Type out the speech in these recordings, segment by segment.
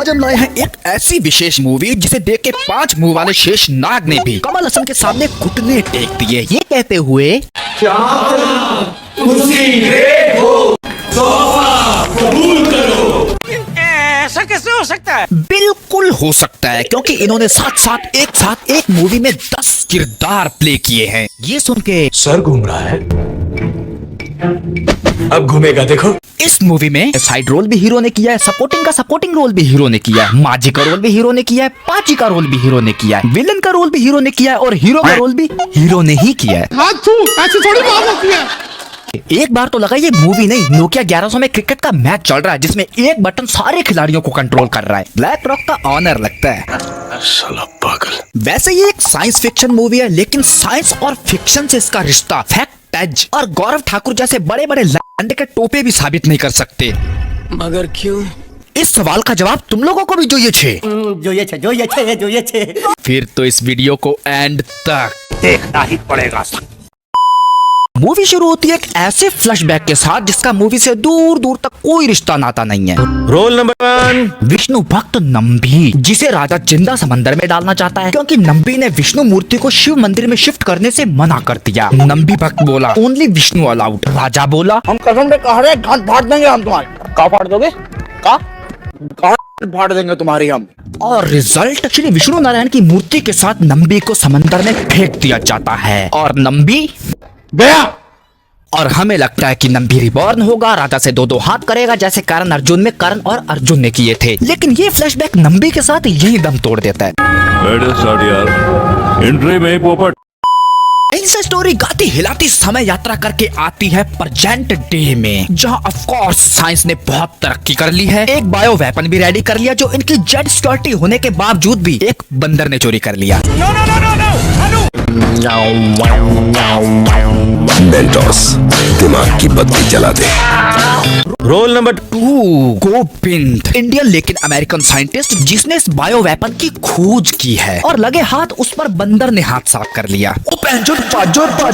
आज हम लाए हैं एक ऐसी विशेष मूवी जिसे देख के 5 मुंह वाले शेष नाग ने भी कमल हसन के सामने घुटने टेक दिए, ये कहते हुए ऐसा कैसे हो सकता है? बिल्कुल हो सकता है, क्योंकि इन्होंने एक साथ एक मूवी में 10 किरदार प्ले किए हैं। ये सुन के सर घूम रहा है, अब घूमेगा देखो। इस मूवी में साइड रोल भी हीरो ने किया है, सपोर्टिंग रोल भी हीरो ने किया है, माजी का रोल भी हीरो ने किया है, पाची का रोल भी हीरो ने किया है, विलन का रोल भी हीरो ने किया है और हीरो का रोल भी हीरो ने ही किया है। ऐसी थोड़ी बात होती है। एक बार तो लगा ये मूवी नहीं, नोकिया 1100 में क्रिकेट का मैच चल रहा है जिसमें एक बटन सारे खिलाड़ियों को कंट्रोल कर रहा है। ब्लैक रॉक का ऑनर लगता है। साला पागल। वैसे ये एक साइंस फिक्शन मूवी है, लेकिन साइंस और फिक्शन से इसका रिश्ता फैक्ट टच और गौरव ठाकुर जैसे बड़े बड़े लंडे के टोपे भी साबित नहीं कर सकते। मगर क्यों? इस सवाल का जवाब तुम लोगों को भी જોઈએ छे। फिर तो इस वीडियो को एंड तक देखना ही पड़ेगा। मूवी शुरू होती है एक ऐसे फ्लैशबैक के साथ जिसका मूवी से दूर दूर तक कोई रिश्ता नाता नहीं है। Roll number 1। विष्णु भक्त नंबी, जिसे राजा जिंदा समंदर में डालना चाहता है क्योंकि नंबी ने विष्णु मूर्ति को शिव मंदिर में शिफ्ट करने से मना कर दिया। नंबी भक्त बोला ओनली विष्णु अलाउड। राजा बोला हम कसम से कह रहे हैं, घाट फाड़ देंगे हम तुम्हारी। का फाड़ दोगे? का घाट फाड़ देंगे तुम्हारी हम। और रिजल्ट श्री विष्णु नारायण की मूर्ति के साथ नंबी को समंदर में फेंक दिया जाता है और नंबी गया। और हमें लगता है कि नंबी रिबॉर्न होगा, राजा से दो हाथ करेगा जैसे करण अर्जुन में करण और अर्जुन ने किए थे। लेकिन ये फ्लैशबैक नंबी के साथ यही दम तोड़ देता है। एंट्री में पोपट इनसे स्टोरी गाती हिलाती समय यात्रा करके आती है प्रेजेंट डे में, जहां ऑफ कोर्स साइंस ने बहुत तरक्की कर ली है। एक बायो वेपन भी रेडी कर लिया जो इनकी जेड सिक्योरिटी होने के बावजूद भी एक बंदर ने चोरी कर लिया। बेल्टॉस, दिमाग की बत्ती जला दे। Roll number 2। गोविंद, इंडियन लेकिन अमेरिकन साइंटिस्ट जिसने इस बायो वेपन की खोज की है और लगे हाथ उस पर बंदर ने हाथ साफ कर लिया।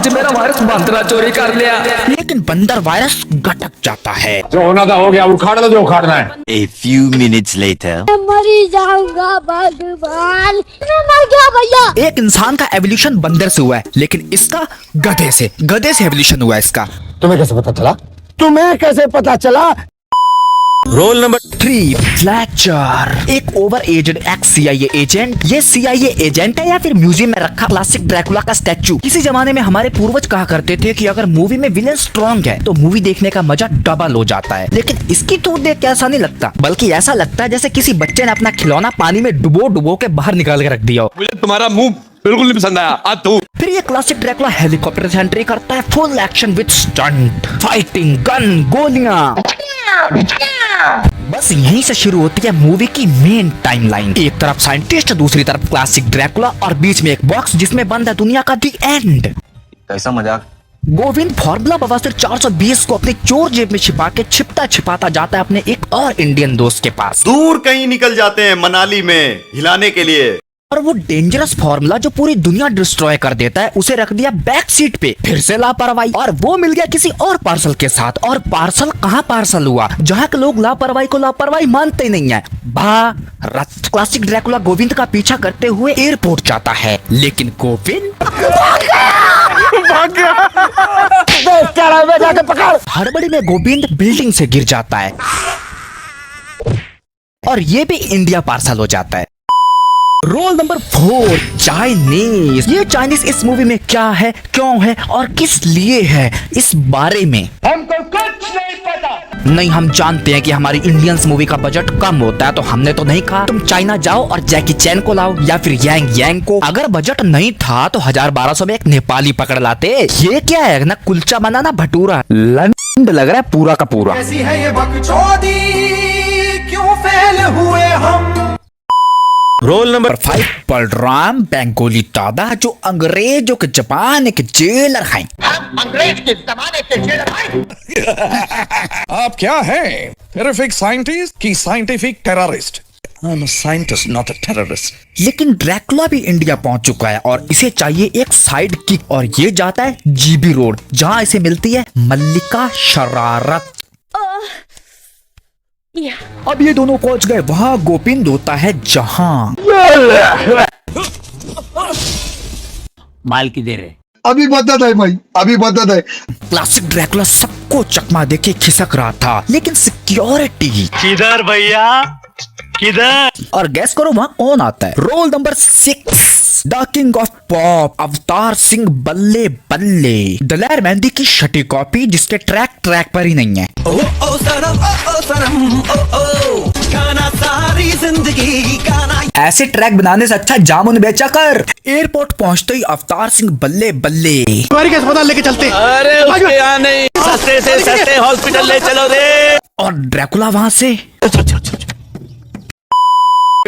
मेरा वायरस बंदरा चोरी कर लिया। लेकिन बंदर वायरस गटक जाता है। जो होना था हो गया, उखाड़ लो जो उखाड़ना है। A few minutes later. मरी जाऊंगा भगवान, मैं मर गया भैया। एक इंसान का एवोल्यूशन बंदर से हुआ है, लेकिन इसका गधे से एवोल्यूशन हुआ है इसका। तुम्हें कैसे पता चला? Roll number 3। फ्लैचर, एक over aged ex CIA agent. ये CIA एजेंट है या फिर म्यूजियम में रखा क्लासिक ड्रैकुला का स्टैचू। किसी जमाने में हमारे पूर्वज कहा करते थे कि अगर मूवी में विलेन स्ट्रॉन्ग है तो मूवी देखने का मजा डबल हो जाता है। लेकिन इसकी तो देख के ऐसा नहीं लगता, बल्कि ऐसा लगता है जैसे किसी बच्चे ने अपना खिलौना पानी में डुबो के बाहर निकाल के रख दिया हो। मुझे तुम्हारा मुंह बिल्कुल नहीं पसंद आया। आ तू। फिर ये क्लासिक ड्रैकुला हेलीकॉप्टर से एंट्री करता है, full action with stunt, fighting, gun, गोलियां। बस यहीं से शुरू होती है मूवी की मेन टाइमलाइन। एक तरफ साइंटिस्ट, दूसरी तरफ क्लासिक ड्रैकुला और बीच में एक बॉक्स जिसमें बंद है दुनिया का दी एंड। कैसा मजाक? गोविंद फॉर्मूला बवासीर 420 को अपनी चोर जेब में छिपा के छिपाता जाता है अपने एक और इंडियन दोस्त के पास। दूर कहीं निकल जाते हैं मनाली में हिलाने के लिए। और वो डेंजरस फॉर्मूला जो पूरी दुनिया डिस्ट्रॉय कर देता है उसे रख दिया बैक सीट पे। फिर से लापरवाही, और वो मिल गया किसी और पार्सल के साथ। और पार्सल कहाँ पार्सल हुआ जहाँ के लोग लापरवाही को लापरवाही मानते ही नहीं है। भारत क्लासिक ड्रैकुला गोविंद का पीछा करते हुए एयरपोर्ट जाता है, लेकिन गोविंद जाके पकड़। हड़बड़ी में गोविंद बिल्डिंग से गिर जाता है और ये भी इंडिया पार्सल हो जाता है। Roll number 4। चाइनीज। ये चाइनीज इस मूवी में क्या है, क्यों है और किस लिए है, इस बारे में हमको कुछ नहीं पता। नहीं, हम जानते हैं कि हमारी इंडियंस मूवी का बजट कम होता है, तो हमने तो नहीं कहा तुम चाइना जाओ और जैकी चैन को लाओ या फिर यांग को। अगर बजट नहीं था तो 1000-1200 में एक नेपाली पकड़ लाते। ये क्या है, ना कुलचा बना ना भटूरा, लंड लग रहा है पूरा का पूरा। कैसी है ये बकचोदी, क्यों फेल हुए हम। Roll number 5। बलराम, बेंगोली दादा जो अंग्रेजों के जमाने के जेलर हैं। हम अंग्रेज के जमाने के जेलर हैं। आप क्या हैं? टेरिफिक साइंटिस्ट की scientific terrorist? I'm a scientist, not a terrorist. लेकिन ड्रैकुला भी इंडिया पहुंच चुका है और इसे चाहिए एक साइड किक, और ये जाता है GB रोड जहां इसे मिलती है मल्लिका शरारत। अब ये दोनों पहुंच गए वहाँ गोविंद होता है जहाँ। माल की देर है। अभी मदद है भाई, अभी मदद है। क्लासिक ड्रैकुला सबको चकमा देके खिसक रहा था, लेकिन सिक्योरिटी किधर भैया किधर? और गैस करो वहाँ कौन आता है। Roll number 6, the king of pop Avtar Singh बल्ले बल्ले, दलेर मेहंदी की छठी कॉपी जिसके ट्रैक पर ही नहीं है। ऐसे ट्रैक बनाने से अच्छा जामुन बेचा कर। एयरपोर्ट पहुंचते ही अवतार सिंह बल्ले बल्ले अस्पताल लेके चलते। अरे नहीं, सस्ते से सस्ते हॉस्पिटल ले चलो रे। और ड्रैकुला वहां से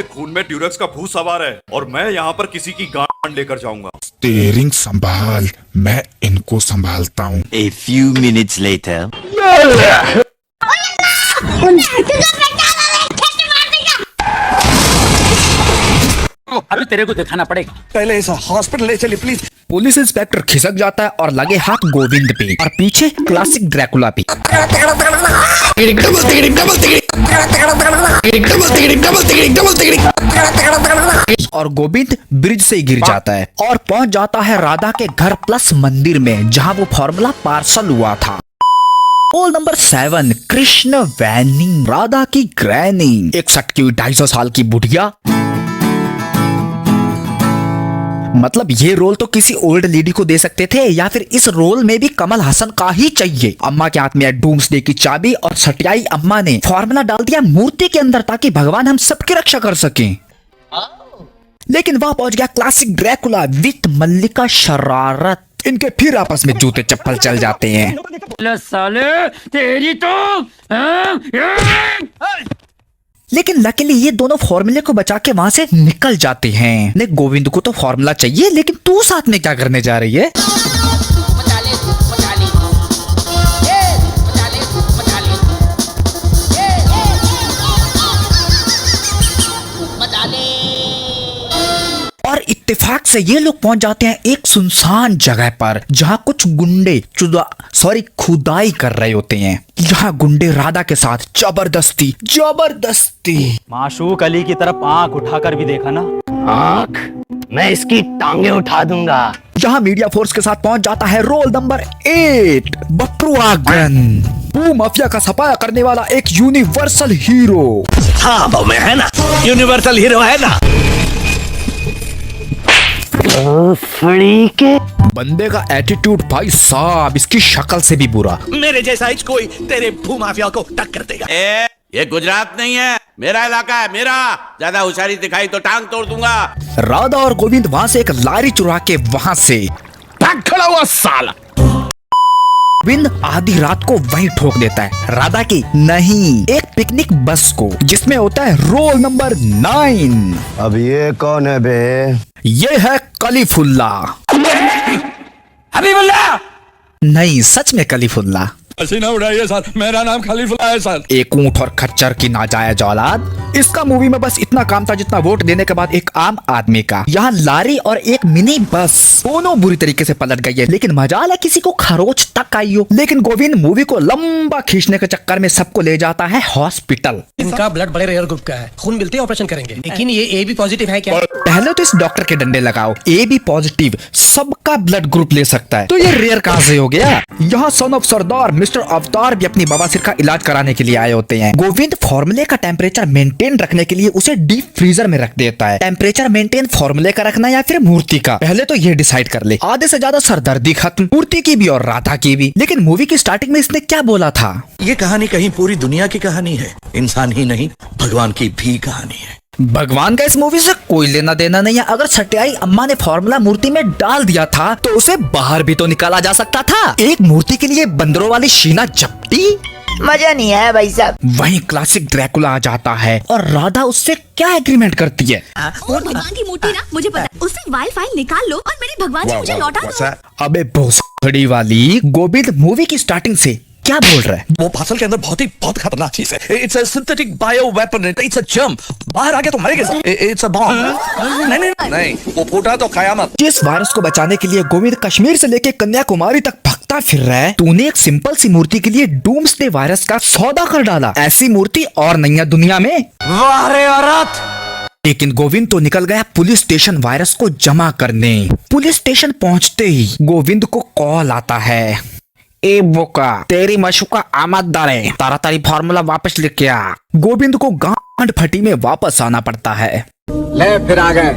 खून में ट्यूरेक्स का भूत सवार है और मैं यहाँ पर किसी की गांड लेकर जाऊंगा। स्टीयरिंग संभाल, मैं इनको संभालता हूँ। A few minutes later. अभी तेरे को दिखाना पड़ेगा। पहले इस हॉस्पिटल ले चलिए प्लीज। पुलिस इंस्पेक्टर खिसक जाता है और लगे हाथ गोविंद पे और पीछे क्लासिक ड्रैकुला पे। और गोविंद ब्रिज से गिर जाता है और पहुंच जाता है राधा के घर प्लस मंदिर में, जहां वो फॉर्मूला पार्सल हुआ था। रोल नंबर 7, कृष्ण वैनी, राधा की ग्रैनी, एक सटकी हुई 250 साल की बुढ़िया। मतलब ये रोल तो किसी ओल्ड लेडी को दे सकते थे, या फिर इस रोल में भी कमल हसन का ही चाहिए। अम्मा के हाथ में है डूम्सडे की चाबी और सटियाई अम्मा ने फॉर्मूला डाल दिया मूर्ति के अंदर ताकि भगवान हम सबकी रक्षा कर सकें। लेकिन वहां पहुंच गया क्लासिक ड्रैकुला विथ मल्लिका शरारत। इनके फिर आपस में जूते चप्पल चल जाते हैं। साले तेरी तो लेकिन लकीली ये दोनों फॉर्मूले को बचा के वहां से निकल जाते हैं। ने गोविंद को तो फॉर्मूला चाहिए, लेकिन तू साथ में क्या करने जा रही है? और इत्तेफाक से ये लोग पहुंच जाते हैं एक सुनसान जगह पर, जहां कुछ गुंडे खुदाई कर रहे होते हैं। यहाँ गुंडे राधा के साथ जबरदस्ती माशूक अली की तरफ आंख उठाकर भी देखा ना। आँख मैं इसकी टांगे उठा दूंगा। यहाँ मीडिया फोर्स के साथ पहुंच जाता है रोल नंबर 8, बटरुआ गन, भू माफिया का सफाया करने वाला एक यूनिवर्सल हीरो। हाँ वो मैं है ना, यूनिवर्सल हीरो है ना। के बंदे का एटीट्यूड भाई साहब इसकी शक्ल से भी बुरा। मेरे जैसा ही कोई तेरे भूमाफिया को टक्कर देगा। ये गुजरात नहीं है, मेरा इलाका है, मेरा। ज्यादा होशियारी दिखाई तो टांग तोड़ दूंगा। राधा और गोविंद वहां से एक लारी चुरा के वहां से भाग खड़ा हुआ साला। गोविंद आधी रात को वहीं ठोक देता है राधा की नहीं, एक पिकनिक बस को, जिसमें होता है रोल नंबर 9। अब ये कौन है बे? ये है कलीफुल्ला। हबीबुल्लाह नहीं, सच में कलीफुल्ला। ऐसे ना उड़ाइए सर, मेरा नाम खलीफुल्ला है सर। एक ऊंट और खच्चर की नाजायज औलाद। इसका मूवी में बस इतना काम था जितना वोट देने के बाद एक आम आदमी का। यहाँ लारी और एक मिनी बस दोनों बुरी तरीके से पलट गई है, लेकिन मजाल है किसी को खरोच तक आई हो। लेकिन गोविंद मूवी को लंबा खींचने के चक्कर में सबको ले जाता है हॉस्पिटल। इनका ब्लड बड़े रेयर ग्रुप का है, खून मिलते ही ऑपरेशन करेंगे। लेकिन ये ए बी पॉजिटिव है क्या? पहले तो इस डॉक्टर के डंडे लगाओ, ए बी पॉजिटिव सबका ब्लड ग्रुप ले सकता है, तो ये रेयर कहां से हो गया? यहाँ सन ऑफ सरदार मिस्टर अवतार भी अपनी बवासीर का इलाज कराने के लिए आए होते हैं। गोविंद फॉर्मूले का टेम्परेचर मेंटेन रखने के लिए उसे डीप फ्रीजर में रख देता है। टेम्परेचर मेंटेन फॉर्मूले का रखना या फिर मूर्ति का, पहले तो ये डिसाइड कर ले। आधे से ज्यादा सरदर्दी खत्म, मूर्ति की भी और राधा की भी। लेकिन मूवी की स्टार्टिंग में इसने क्या बोला था? ये कहानी कहीं पूरी दुनिया की कहानी है, इंसान ही नहीं भगवान की भी कहानी है। भगवान का इस मूवी से कोई लेना देना नहीं है। अगर सटियाई अम्मा ने फॉर्मूला मूर्ति में डाल दिया था तो उसे बाहर भी तो निकाला जा सकता था। एक मूर्ति के लिए बंदरों वाली शीना जप्टी, मजा नहीं आया भाई साहब। वहीं क्लासिक ड्रैकुला आ जाता है और राधा उससे क्या एग्रीमेंट करती है? भगवान की मूर्ति ना मुझे पता, उससे वाईफाई निकाल लो और मेरे भगवान से मुझे लौटा दो। अबे भोसड़ी वाली, गोविंद मूवी की स्टार्टिंग से क्या बोल रहा है? वो पार्सल के अंदर बहुत खतरनाक चीज है। It's a synthetic bio weapon, it's a jump. बाहर आ गया तो मरेगा। It's a bomb. नहीं, वो फूटा तो कयामत। इस वायरस को बचाने के लिए गोविंद कश्मीर से लेके कन्याकुमारी तक भगता कहाँ फिर रहा है? तूने एक सिंपल सी मूर्ति के लिए डूम्सडे वायरस का सौदा कर डाला। ऐसी मूर्ति और नहीं है दुनिया में। वाह रे औरत। लेकिन गोविंद तो निकल गया पुलिस स्टेशन वायरस को जमा करने। पुलिस स्टेशन पहुंचते ही गोविंद को कॉल आता है, ए बोका तेरी मशुका आमददार है, तारातारी फार्मूला वापस लेके आ। गोविंद को गांड फटी में वापस आना पड़ता है। ले फिर आ गए,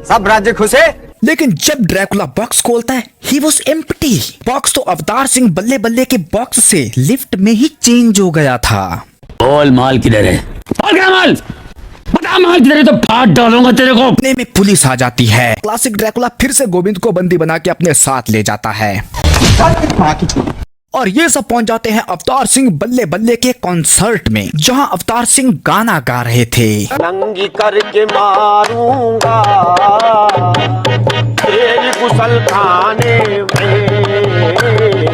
सब राज्य खुशे। लेकिन जब ड्रैकुला बॉक्स खोलता है, ही वॉज एम्प्टी। बॉक्स तो अवतार सिंह बल्ले बल्ले के बॉक्स से लिफ्ट में ही चेंज हो गया था। बोल माल किधर है? बोल क्या माल? बता माल किधर है तो फाड़ डालूंगा तेरे को। इतने में पुलिस आ जाती है। क्लासिक ड्रैकुला फिर से गोविंद को बंदी बना के अपने साथ ले जाता है और ये सब पहुंच जाते हैं अवतार सिंह बल्ले बल्ले के कॉन्सर्ट में, जहां अवतार सिंह गाना गा रहे थे। नंगी करके मारूंगा तेरी गुसल खाने में।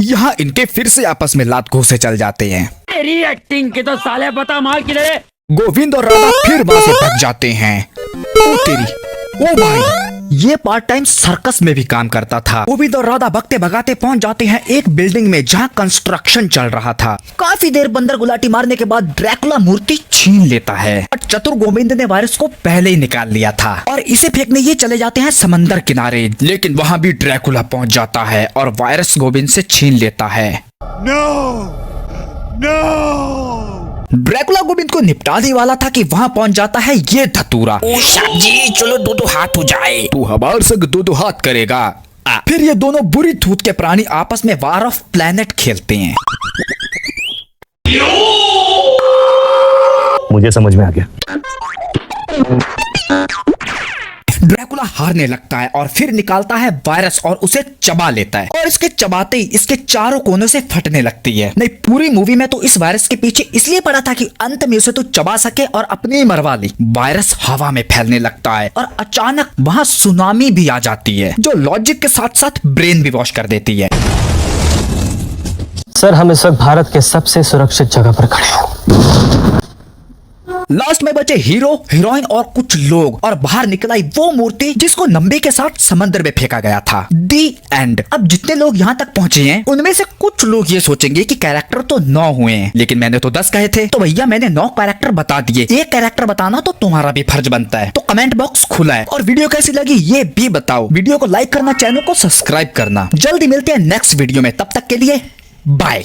यहाँ इनके फिर से आपस में लात घूसे चल जाते हैं। तेरी एक्टिंग के तो साले बता माल किधर है? गोविंद और राधा फिर वहां से भाग जाते हैं। ओ तेरी, ओ भाई, ये पार्ट टाइम सर्कस में भी काम करता था। गोविंद और राधा भगते भगाते पहुंच जाते हैं एक बिल्डिंग में जहां कंस्ट्रक्शन चल रहा था। काफी देर बंदर गुलाटी मारने के बाद ड्रैकुला मूर्ति छीन लेता है। और चतुर गोविंद ने वायरस को पहले ही निकाल लिया था और इसे फेंकने ये चले जाते हैं समंदर किनारे। लेकिन वहां भी ड्रैकुला पहुंच जाता है और वायरस गोविंद से छीन लेता है। ड्रैकुला गोविंद को निपटाने वाला था कि वहां पहुंच जाता है ये धतूरा। ओ जी चलो दो हाथ हो जाए। तू हमारे संग दो हाथ करेगा। फिर ये दोनों बुरी धूत के प्राणी आपस में वार ऑफ प्लेनेट खेलते हैं। मुझे समझ में आ गया। ड्रैकुला हारने लगता है और फिर निकालता है वायरस और उसे चबा लेता है और इसके चबाते ही इसके चारों कोनों से फटने लगती है। नहीं, पूरी मूवी में तो इस वायरस के पीछे इसलिए पड़ा था कि अंत में उसे तो चबा सके और अपने मरवा ली। वायरस हवा में फैलने लगता है और अचानक वहां सुनामी भी आ जाती है जो लॉजिक के साथ साथ ब्रेन भी वॉश कर देती है। सर हम इस वक्त भारत के सबसे सुरक्षित जगह पर खड़े हैं। लास्ट में बचे हीरो, हीरोइन और कुछ लोग और बाहर निकल आई वो मूर्ति जिसको नंबे के साथ समंदर में फेंका गया था। दी एंड। अब जितने लोग यहाँ तक पहुँचे हैं उनमें से कुछ लोग ये सोचेंगे कि कैरेक्टर तो 9 हुए हैं, लेकिन मैंने तो 10 कहे थे। तो भैया मैंने 9 कैरेक्टर बता दिए। एक कैरेक्टर बताना तो तुम्हारा भी फर्ज बनता है। तो कमेंट बॉक्स खुला है और वीडियो कैसी लगी ये भी बताओ। वीडियो को लाइक करना, चैनल को सब्सक्राइब करना। जल्दी मिलते हैं नेक्स्ट वीडियो में, तब तक के लिए बाय।